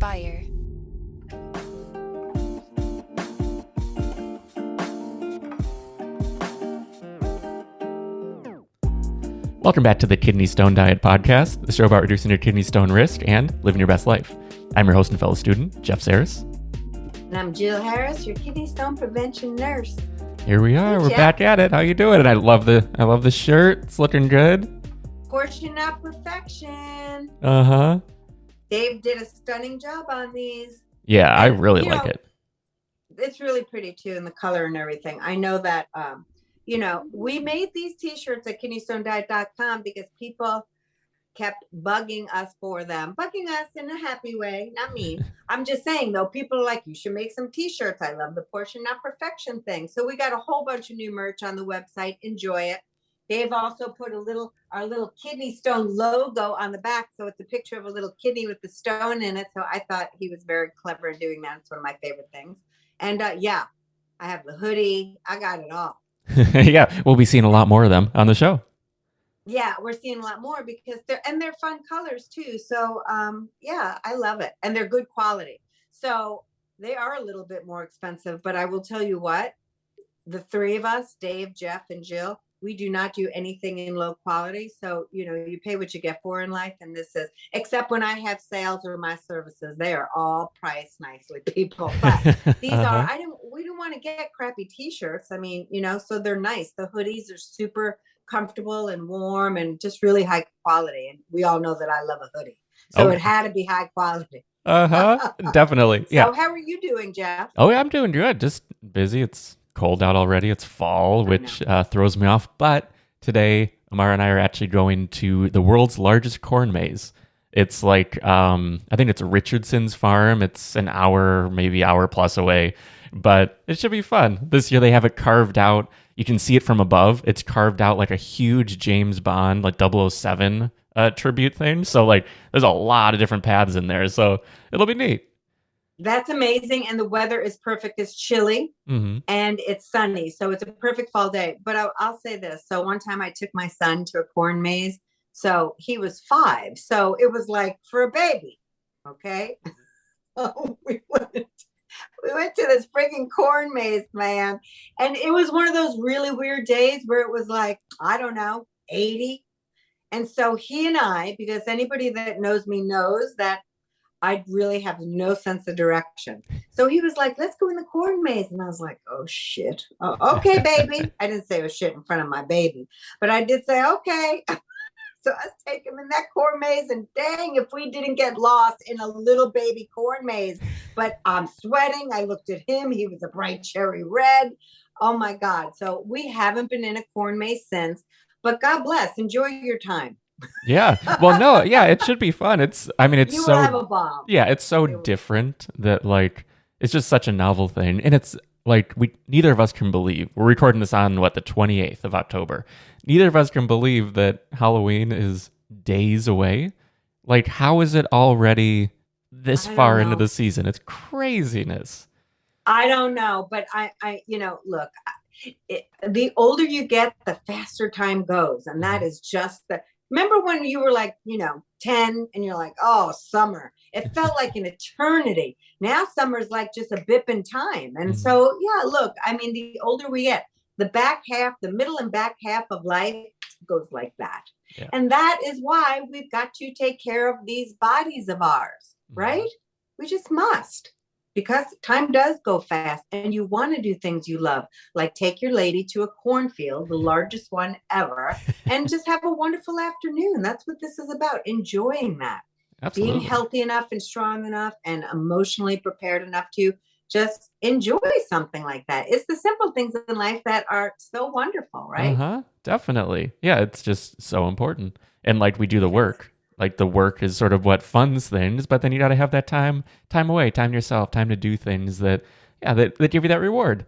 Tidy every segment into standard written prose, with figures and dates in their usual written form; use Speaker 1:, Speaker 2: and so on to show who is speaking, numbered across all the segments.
Speaker 1: inspire.
Speaker 2: Welcome back to the Kidney Stone Diet Podcast, the show about reducing your kidney stone risk and living your best life. I'm your host and fellow student, Jeff Saris.
Speaker 3: And I'm Jill Harris, your kidney stone prevention nurse.
Speaker 2: Here we are.
Speaker 3: Hey,
Speaker 2: we're
Speaker 3: Jeff.
Speaker 2: back at it. How you doing? And I love the shirt. It's looking good.
Speaker 3: Portion not perfection.
Speaker 2: Uh-huh.
Speaker 3: Dave did a stunning job on these.
Speaker 2: Yeah, I really like it.
Speaker 3: It's really pretty too, and the color and everything. I know that we made these t-shirts at kidneystonediet.com because people kept bugging us for them. Bugging us in a happy way, not me. I'm just saying, though, people are like, you should make some t-shirts. I love the portion not perfection thing. So we got a whole bunch of new merch on the website. Enjoy it. Dave also put our little kidney stone logo on the back. So it's a picture of a little kidney with the stone in it. So I thought he was very clever in doing that. It's one of my favorite things. And I have the hoodie. I got it all.
Speaker 2: Yeah, we'll be seeing a lot more of them on the show.
Speaker 3: Yeah, we're seeing a lot more because they're fun colors too. So I love it. And they're good quality. So they are a little bit more expensive, but I will tell you what, the three of us, Dave, Jeff, and Jill, we do not do anything in low quality. So, you pay what you get for in life. And this is, except when I have sales or my services, they are all priced nicely, people. But these are, we don't want to get crappy t-shirts. I mean, so they're nice. The hoodies are super comfortable and warm and just really high quality. And we all know that I love a hoodie. So It had to be high quality.
Speaker 2: Definitely. Yeah.
Speaker 3: So how are you doing, Jeff?
Speaker 2: Oh, yeah, I'm doing good. Just busy. It's cold out already. It's fall, which throws me off. But today, Amara and I are actually going to the world's largest corn maze. It's like, I think it's Richardson's farm. It's an hour, maybe hour plus away, but it should be fun. This year they have it carved out. You can see it from above. It's carved out like a huge James Bond, like 007 tribute thing. So like there's a lot of different paths in there. So it'll be neat.
Speaker 3: That's amazing. And the weather is perfect. It's chilly and it's sunny. So it's a perfect fall day. But I'll say this. So one time I took my son to a corn maze. So he was 5. So it was like for a baby. Okay. We went to this freaking corn maze, man. And it was one of those really weird days where it was like, I don't know, 80. And so he and I, because anybody that knows me knows that I really have no sense of direction. So he was like, let's go in the corn maze. And I was like, oh, shit. Oh, okay, baby. I didn't say oh, shit in front of my baby, but I did say, okay. So I was taking him in that corn maze, and dang, if we didn't get lost in a little baby corn maze. But I'm sweating. I looked at him. He was a bright cherry red. Oh, my God. So we haven't been in a corn maze since. But God bless. Enjoy your time.
Speaker 2: Yeah. Well, no. Yeah, it should be fun. You will
Speaker 3: have a ball.
Speaker 2: Yeah, it's so different that like it's just such a novel thing, and it's like neither of us can believe we're recording this on the 28th of October. Neither of us can believe that Halloween is days away. Like, how is it already this far into the season? It's craziness.
Speaker 3: I don't know, but I look. The older you get, the faster time goes, and that is just the. Remember when you were like, 10 and you're like, oh, summer. It felt like an eternity. Now summer's like just a bip in time. And so, yeah, look, I mean, the older we get, the middle and back half of life goes like that. Yeah. And that is why we've got to take care of these bodies of ours, right? We just must. Because time does go fast and you want to do things you love, like take your lady to a cornfield, the largest one ever, and just have a wonderful afternoon. That's what this is about, enjoying that.
Speaker 2: Absolutely.
Speaker 3: Being healthy enough and strong enough and emotionally prepared enough to just enjoy something like that. It's the simple things in life that are so wonderful, right?
Speaker 2: Definitely. Yeah, it's just so important. And like we do the work. Like the work is sort of what funds things, but then you got to have that time away, time to yourself, time to do things that give you that reward.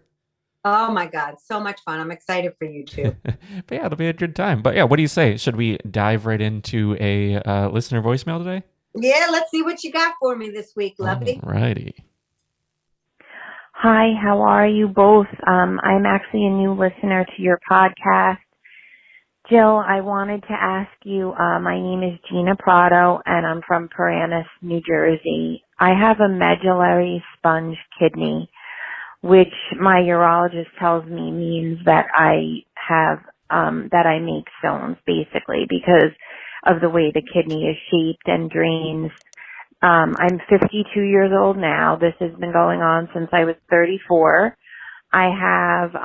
Speaker 3: Oh my God, so much fun. I'm excited for you too.
Speaker 2: But yeah, it'll be a good time. But yeah, what do you say? Should we dive right into a listener voicemail today?
Speaker 3: Yeah, let's see what you got for me this week, lovey.
Speaker 2: Alrighty.
Speaker 4: Hi, how are you both? I'm actually a new listener to your podcast.
Speaker 1: Jill, I wanted to ask you, my name is Gina Prado, and I'm from Paramus, New Jersey. I have a medullary sponge kidney, which my urologist tells me means that I have, that I make stones, basically, because of the way the kidney is shaped and drains. I'm 52 years old now. This has been going on since I was 34. I have,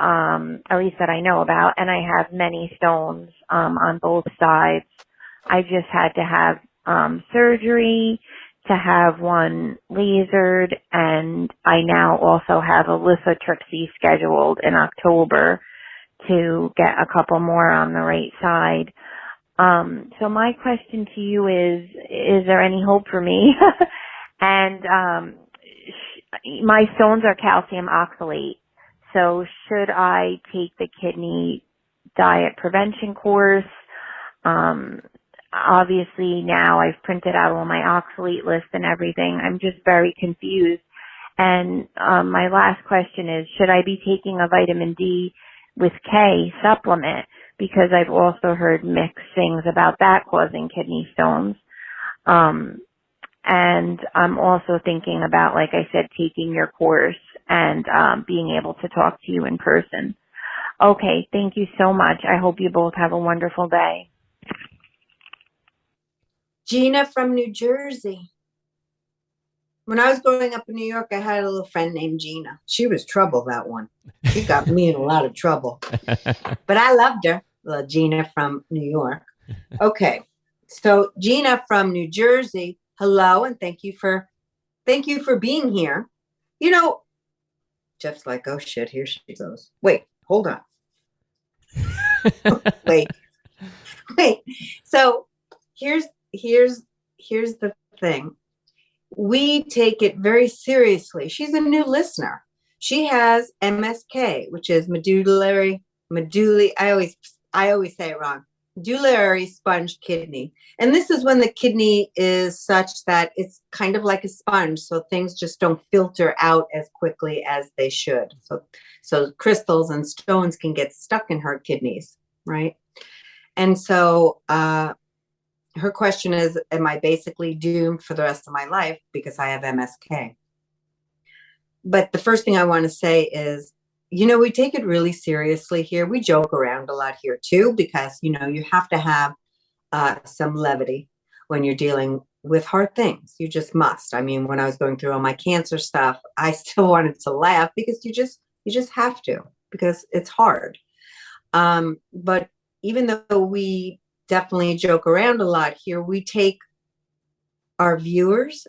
Speaker 1: at least that I know about, and I have many stones on both sides. I just had to have surgery to have one lasered, and I now also have a lithotripsy scheduled in October to get a couple more on the right side. So my question to you is there any hope for me? And my stones are calcium oxalate. So should I take the kidney diet prevention course? Obviously now I've printed out all my oxalate list and everything. I'm just very confused. And my last question is, should I be taking a vitamin D with K supplement? Because I've also heard mixed things about that causing kidney stones. And I'm also thinking about, like I said, taking your course and being able to talk to you in person. Okay, thank you so much. I hope you both have a wonderful day.
Speaker 3: Gina from New Jersey. When I was growing up in New York, I had a little friend named Gina. She was trouble, that one. She got me in a lot of trouble. But I loved her, little Gina from New York. Okay, so Gina from New Jersey, hello, and thank you for being here. You know, Jeff's like, oh shit, here she goes. Wait, hold on. Wait. So here's the thing. We take it very seriously. She's a new listener. She has MSK, which is medullary, I always say it wrong. Medullary sponge kidney. And this is when the kidney is such that it's kind of like a sponge, so things just don't filter out as quickly as they should. So crystals and stones can get stuck in her kidneys, right? And so her question is, am I basically doomed for the rest of my life because I have MSK? But the first thing I want to say is, you know, we take it really seriously here. We joke around a lot here too, because, you know, you have to have some levity when you're dealing with hard things. You just must. I mean, when I was going through all my cancer stuff, I still wanted to laugh because you just have to, because it's hard. But even though we definitely joke around a lot here, we take our viewers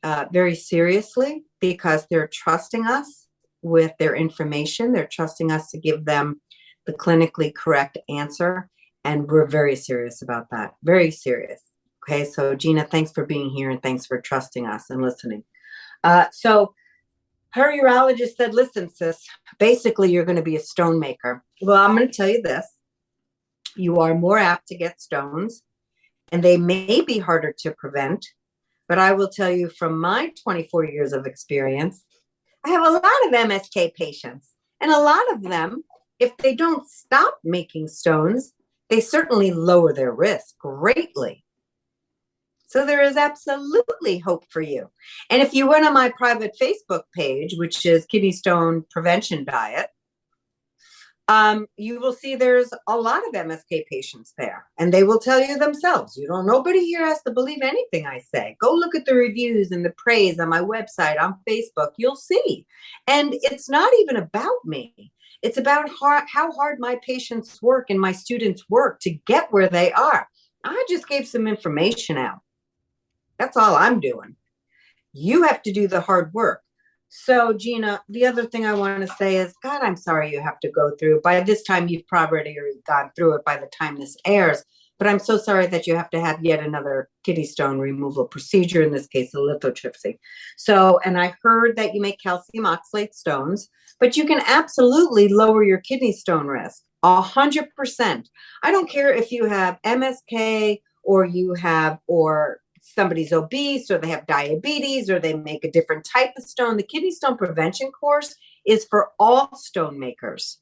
Speaker 3: very seriously because they're trusting us with their information. They're trusting us to give them the clinically correct answer. And we're very serious about that. Very serious. Okay, so Gina, thanks for being here and thanks for trusting us and listening. So her urologist said, listen, sis, basically you're going to be a stone maker. Well, I'm going to tell you this. You are more apt to get stones, and they may be harder to prevent. But I will tell you from my 24 years of experience, I have a lot of MSK patients, and a lot of them, if they don't stop making stones, they certainly lower their risk greatly. So there is absolutely hope for you. And if you went on my private Facebook page, which is Kidney Stone Prevention Diet, you will see there's a lot of MSK patients there, and they will tell you themselves. Nobody here has to believe anything I say. Go look at the reviews and the praise on my website, on Facebook. You'll see. And it's not even about me. It's about how hard my patients work and my students work to get where they are. I just gave some information out. That's all I'm doing. You have to do the hard work. So, Gina, the other thing I want to say is, God, I'm sorry you have to go through. By this time, you've probably gone through it by the time this airs. But I'm so sorry that you have to have yet another kidney stone removal procedure, in this case, a lithotripsy. So, and I heard that you make calcium oxalate stones, but you can absolutely lower your kidney stone risk 100%. I don't care if you have MSK or somebody's obese, or they have diabetes, or they make a different type of stone. The kidney stone prevention course is for all stone makers.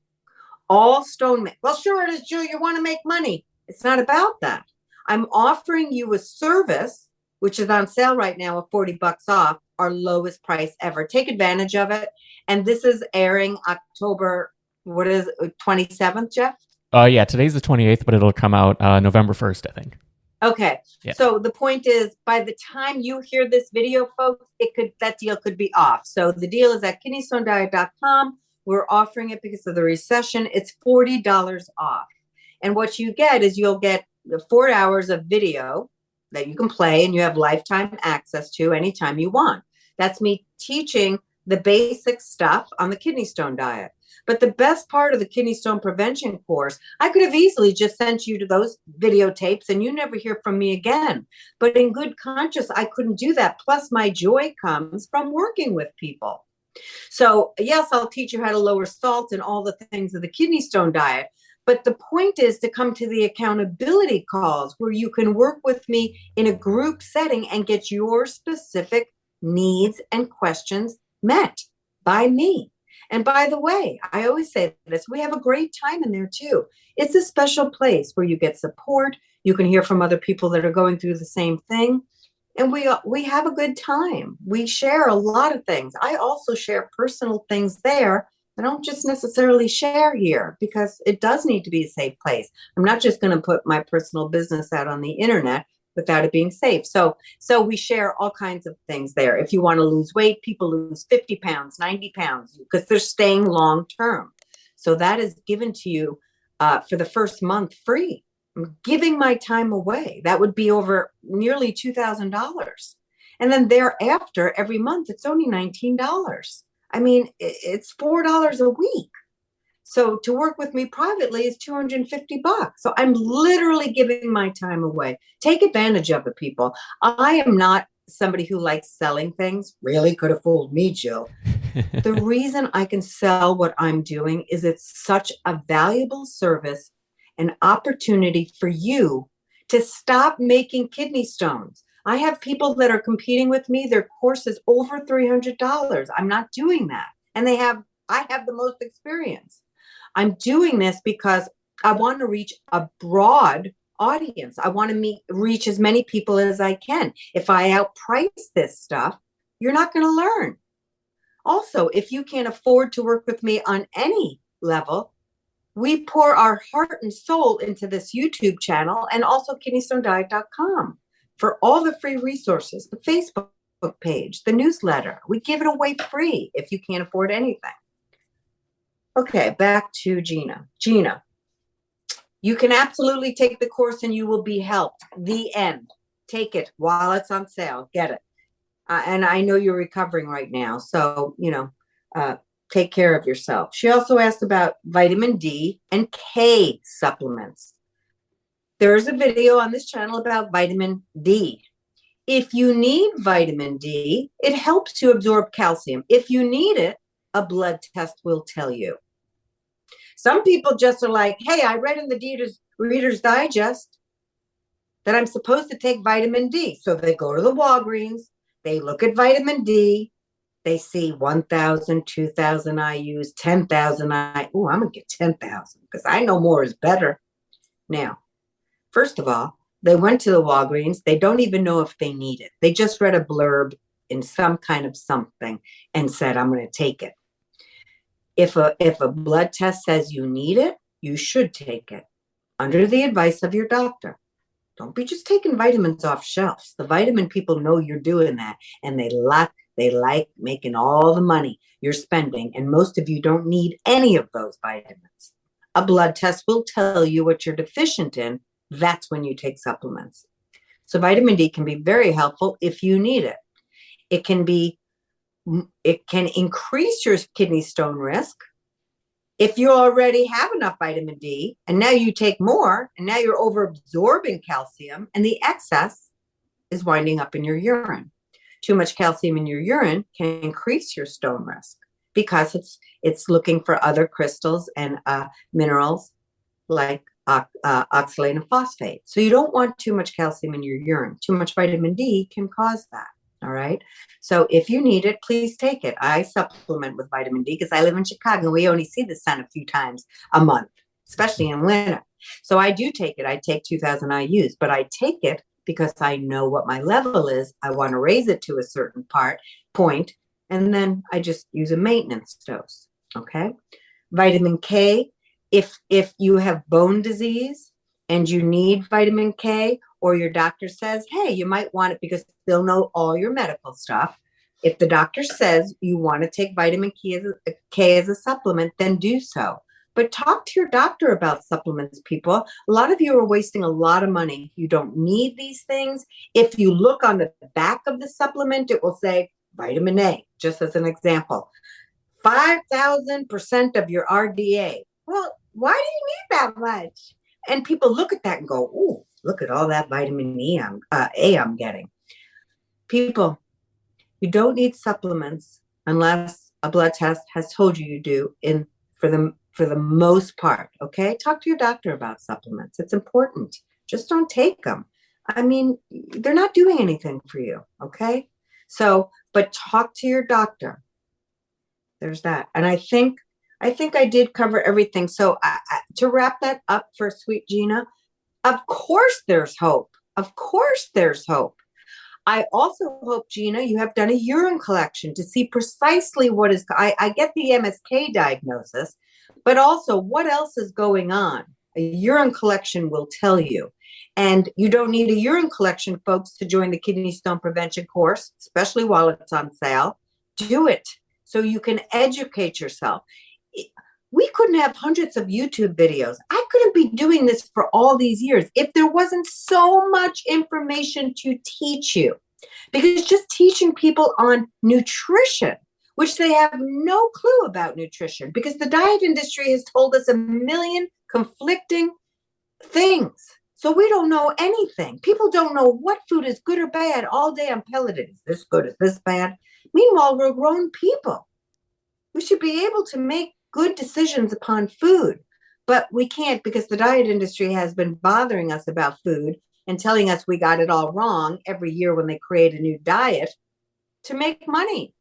Speaker 3: All stone makers. Well, sure it is, Jill. You want to make money. It's not about that. I'm offering you a service, which is on sale right now of $40 off, our lowest price ever. Take advantage of it. And this is airing October, 27th, Jeff?
Speaker 2: Yeah, today's the 28th, but it'll come out November 1st, I think.
Speaker 3: Okay. Yeah. So the point is, by the time you hear this video, folks, that deal could be off. So the deal is at kidneystonediet.com. We're offering it because of the recession. It's $40 off. And what you get is you'll get 4 hours of video that you can play and you have lifetime access to anytime you want. That's me teaching the basic stuff on the kidney stone diet. But the best part of the kidney stone prevention course, I could have easily just sent you to those videotapes and you never hear from me again. But in good conscience, I couldn't do that. Plus, my joy comes from working with people. So yes, I'll teach you how to lower salt and all the things of the kidney stone diet. But the point is to come to the accountability calls where you can work with me in a group setting and get your specific needs and questions met by me. And by the way, I always say this, we have a great time in there too. It's a special place where you get support. You can hear from other people that are going through the same thing. And we have a good time. We share a lot of things. I also share personal things there. I don't just necessarily share here because it does need to be a safe place. I'm not just going to put my personal business out on the internet without it being safe. So we share all kinds of things there. If you want to lose weight, people lose 50 pounds, 90 pounds, because they're staying long term. So that is given to you for the first month free. I'm giving my time away. That would be over nearly $2,000. And then thereafter, every month, it's only $19. I mean, it's $4 a week. So to work with me privately is $250. So I'm literally giving my time away. Take advantage of it, people. I am not somebody who likes selling things. Really could have fooled me, Jill. The reason I can sell what I'm doing is it's such a valuable service, an opportunity for you to stop making kidney stones. I have people that are competing with me. Their course is over $300. I'm not doing that. And I have the most experience. I'm doing this because I want to reach a broad audience. I want to reach as many people as I can. If I outprice this stuff, you're not going to learn. Also, if you can't afford to work with me on any level, we pour our heart and soul into this YouTube channel and also kidneystonediet.com for all the free resources, the Facebook page, the newsletter. We give it away free if you can't afford anything. Okay, back to Gina. Gina, you can absolutely take the course and you will be helped. The end. Take it while it's on sale. Get it. And I know you're recovering right now. So, take care of yourself. She also asked about vitamin D and K supplements. There's a video on this channel about vitamin D. If you need vitamin D, it helps to absorb calcium. If you need it, a blood test will tell you. Some people just are like, hey, I read in the Reader's Digest that I'm supposed to take vitamin D. So they go to the Walgreens, they look at vitamin D, they see 1,000, 2,000 IUs, 10,000 IUs. Oh, I'm going to get 10,000 because I know more is better. Now, first of all, they went to the Walgreens. They don't even know if they need it. They just read a blurb in some kind of something and said, I'm going to take it. If a blood test says you need it, you should take it under the advice of your doctor. Don't be just taking vitamins off shelves. The vitamin people know you're doing that, and they like making all the money you're spending, and most of you don't need any of those vitamins. A blood test will tell you what you're deficient in. That's when you take supplements. So vitamin D can be very helpful if you need it. It can increase your kidney stone risk if you already have enough vitamin D and now you take more and now you're over absorbing calcium and the excess is winding up in your urine. Too much calcium in your urine can increase your stone risk because it's looking for other crystals and minerals like oxalate and phosphate. So you don't want too much calcium in your urine. Too much vitamin D can cause that. All right. So if you need it, please take it. I supplement with vitamin D because I live in Chicago. We only see the sun a few times a month, especially in winter. So I do take it. I take 2000 IUs, but I take it because I know what my level is. I want to raise it to a certain point, and then I just use a maintenance dose. Okay. Vitamin K, if you have bone disease and you need vitamin K, or your doctor says, hey, you might want it, because they'll know all your medical stuff. If the doctor says you want to take vitamin K as a supplement, then do so. But talk to your doctor about supplements, people. A lot of you are wasting a lot of money. You don't need these things. If you look on the back of the supplement, it will say vitamin A, just as an example. 5,000% of your RDA. Well, why do you need that much? And people look at that and go, "Ooh, look at all that vitamin A I'm getting." People, you don't need supplements unless a blood test has told you do for the most part. Okay, talk to your doctor about supplements. It's important. Just don't take them. I mean, they're not doing anything for you. Okay, so but talk to your doctor. There's that. And I think I did cover everything. So to wrap that up for Sweet Gina, of course there's hope. Of course there's hope. I also hope, Gina, you have done a urine collection to see precisely what is, I get the MSK diagnosis, but also what else is going on. A urine collection will tell you. And you don't need a urine collection, folks, to join the kidney stone prevention course, especially while it's on sale. Do it so you can educate yourself. We couldn't have hundreds of YouTube videos. I couldn't be doing this for all these years if there wasn't so much information to teach you. Because just teaching people on nutrition, which they have no clue about nutrition, because the diet industry has told us a million conflicting things. So we don't know anything. People don't know what food is good or bad all day on pelleted. Is this good? Is this bad? Meanwhile, we're grown people. We should be able to make good decisions upon food, but we can't, because the diet industry has been bothering us about food and telling us we got it all wrong every year when they create a new diet to make money.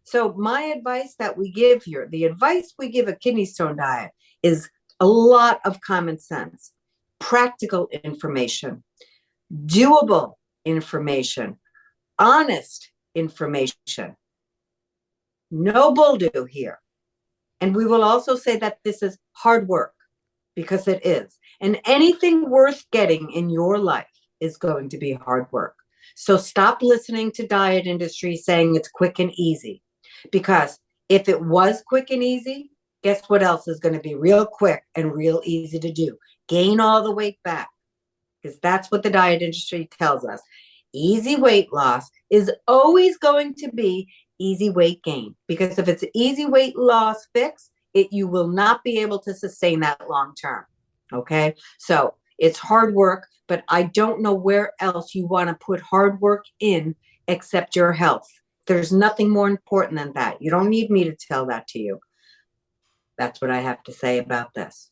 Speaker 3: So my advice that we give here, the advice we give a kidney stone diet, is a lot of common sense, practical information, doable information, honest information. No bull-do here. And we will also say that this is hard work, because it is. And anything worth getting in your life is going to be hard work. So stop listening to diet industry saying it's quick and easy. Because if it was quick and easy, guess what else is going to be real quick and real easy to do? Gain all the weight back. Because that's what the diet industry tells us. Easy weight loss is always going to be easy weight gain. Because if it's easy weight loss fix, you will not be able to sustain that long term. Okay, so it's hard work, but I don't know where else you want to put hard work in except your health. There's nothing more important than that. You don't need me to tell that to you. That's what I have to say about this.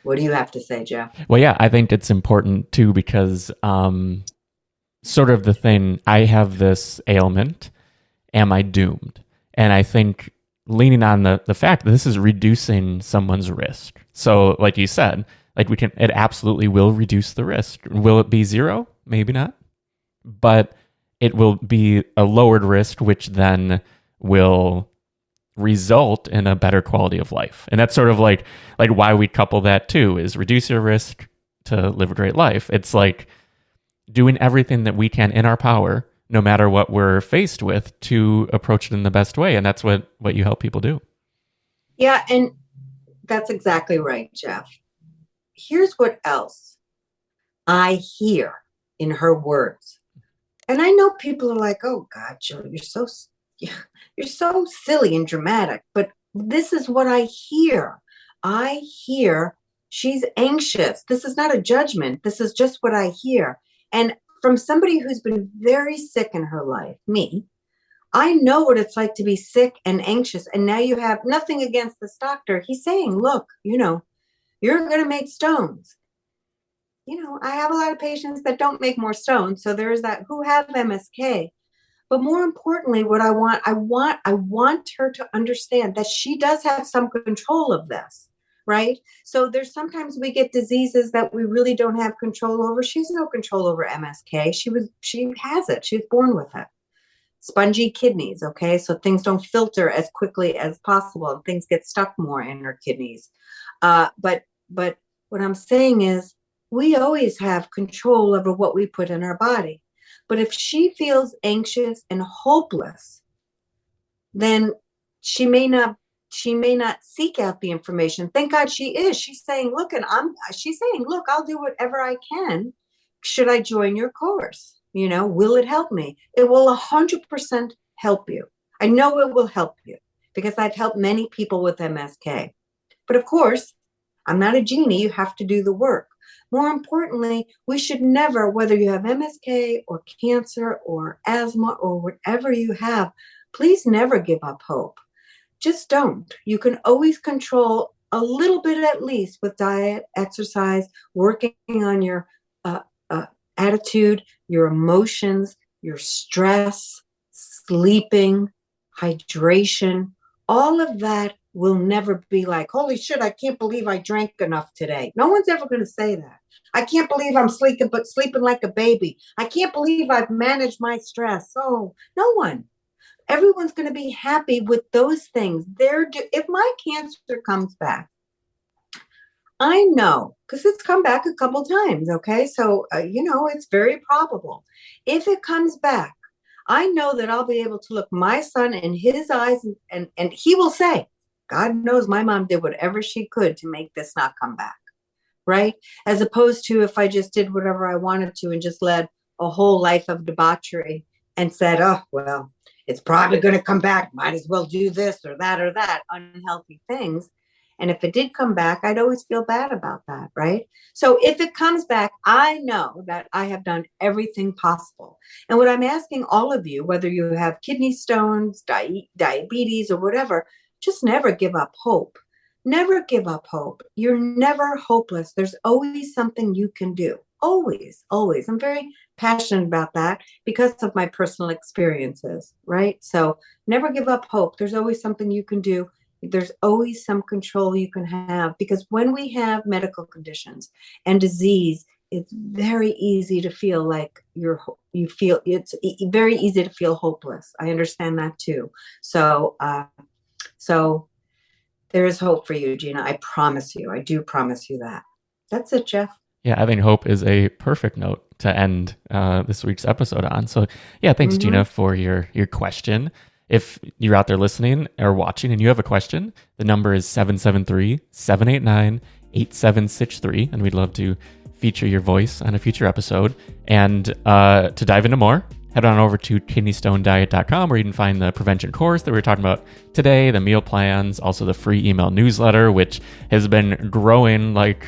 Speaker 3: What do you have to say, Jeff?
Speaker 2: Well, yeah, I think it's important too, because sort of the thing, I have this ailment, am I doomed? And I think leaning on the fact that this is reducing someone's risk. So like you said, like it absolutely will reduce the risk. Will it be zero? Maybe not. But it will be a lowered risk, which then will result in a better quality of life. And that's sort of like why we couple that too, is reduce your risk to live a great life. It's like doing everything that we can in our power, no matter what we're faced with, to approach it in the best way. And that's what you help people do.
Speaker 3: Yeah, and that's exactly right, Jeff. Here's what else I hear in her words. And I know people are like, oh God, Jill, you're so silly and dramatic. But this is what I hear. I hear she's anxious. This is not a judgment. This is just what I hear. And from somebody who's been very sick in her life, me, I know what it's like to be sick and anxious. And now you have nothing against this doctor. He's saying, look, you're going to make stones. I have a lot of patients that don't make more stones. So there's that, who have MSK. But more importantly, what I want her to understand that she does have some control of this. right? So there's sometimes we get diseases that we really don't have control over. She has no control over MSK. She has it. She was born with it. Spongy kidneys, okay? So things don't filter as quickly as possible and things get stuck more in her kidneys. But what I'm saying is we always have control over what we put in our body. But if she feels anxious and hopeless, then she may not seek out the information. Thank God she is. She's saying, look, I'll do whatever I can. Should I join your course? Will it help me? It will 100% help you. I know it will help you because I've helped many people with MSK. But of course, I'm not a genie. You have to do the work. More importantly, we should never, whether you have MSK or cancer or asthma or whatever you have, please never give up hope. Just don't. You can always control a little bit at least with diet, exercise, working on your attitude, your emotions, your stress, sleeping, hydration. All of that will never be like, holy shit, I can't believe I drank enough today. No one's ever going to say that. I can't believe I'm sleeping like a baby. I can't believe I've managed my stress. Oh, no one. Everyone's going to be happy with those things. If my cancer comes back, I know, because it's come back a couple times, okay? So, it's very probable. If it comes back, I know that I'll be able to look my son in his eyes and he will say, God knows my mom did whatever she could to make this not come back, right? As opposed to if I just did whatever I wanted to and just led a whole life of debauchery and said, oh, well, it's probably going to come back. Might as well do this or that, unhealthy things. And if it did come back, I'd always feel bad about that, right? So if it comes back, I know that I have done everything possible. And what I'm asking all of you, whether you have kidney stones, diabetes, or whatever, just never give up hope. Never give up hope. You're never hopeless. There's always something you can do. Always, always. I'm very passionate about that because of my personal experiences, right? So never give up hope. There's always something you can do. There's always some control you can have, because when we have medical conditions and disease, it's very easy to feel like it's very easy to feel hopeless. I understand that too. So there is hope for you, Gina. I promise you. I do promise you that. That's it, Jeff.
Speaker 2: Yeah, I think hope is a perfect note to end this week's episode on. So yeah, thanks, Gina, for your question. If you're out there listening or watching and you have a question, the number is 773-789-8763. And we'd love to feature your voice on a future episode. And to dive into more, head on over to kidneystonediet.com where you can find the prevention course that we were talking about today, the meal plans, also the free email newsletter, which has been growing like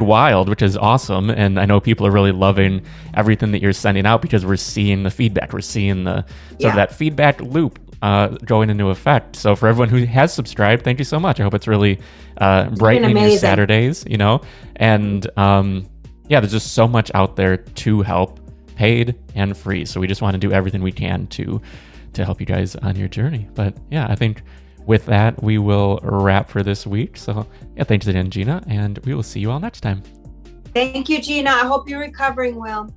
Speaker 2: wild, which is awesome. And I know people are really loving everything that you're sending out because we're seeing the feedback. We're seeing the sort of that feedback loop going into effect. So for everyone who has subscribed, thank you so much. I hope it's really brightening your Saturdays, and there's just so much out there to help, paid and free. So we just want to do everything we can to help you guys on your journey. But yeah, I think with that, we will wrap for this week. So yeah, thanks again, Gina, and we will see you all next time.
Speaker 3: Thank you, Gina. I hope you're recovering well.